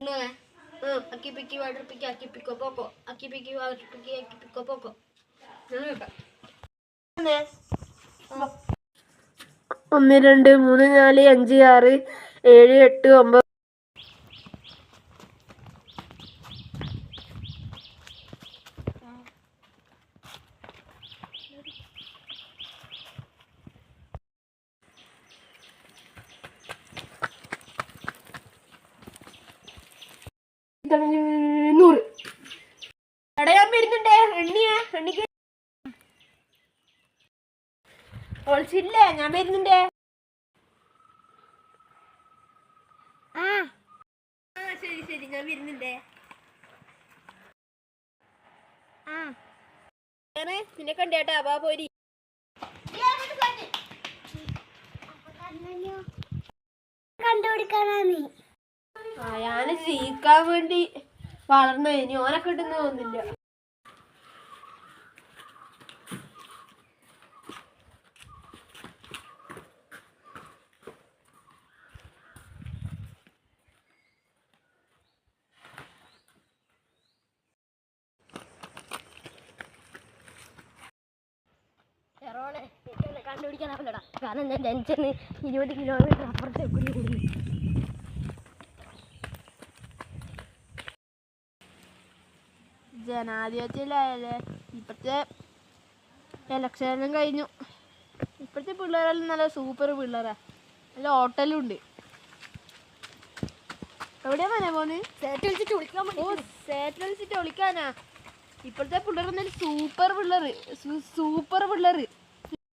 Aquí piqui va a piqui, aquí pico poco. Aquí piqui va a piqui, aquí pico poco. 1 2 3 4 5 6 7 8 9 100 അടയാൻ വരുന്നുണ്ടേ എണ്ണിയേ എണ്ണിക്ക് ഒളിച്ചില്ലേ ഞാൻ വരുന്നുണ്ടേ ശരി ശരി ഞാൻ വരുന്നുണ്ടേ നിന്നെ കണ്ടേട്ടാ ബാ പോരി കണ്ടുപിടിക്കാനാണ് ഞാന് ജയിക്കാൻ വേണ്ടി വളർന്നു ഇനി ഓനെ കിട്ടുന്ന തോന്നില്ല കണ്ടുപിടിക്കാനാവില്ലടാ കാരണം ഞാൻ ജനിച്ചെന്ന് 20 കിലോമീറ്റർ അപ്പുറത്തേക്ക് ജനാധിപത്യത്തിലായാലേ ഇപ്പോഴത്തെ എലക്ഷനും കഴിഞ്ഞു ഇപ്പോഴത്തെ പിള്ളേരെല്ലാം നല്ല സൂപ്പർ പിള്ളേരാ നല്ല ഹോട്ടലും ഉണ്ട് എവിടെയാ മനെ പോന്ന് സേറ്റ് വിളിച്ചിട്ട് വിളിക്കാനാ ഇപ്പോഴത്തെ പിള്ളേർ നല്ല സൂപ്പർ പിള്ളേർ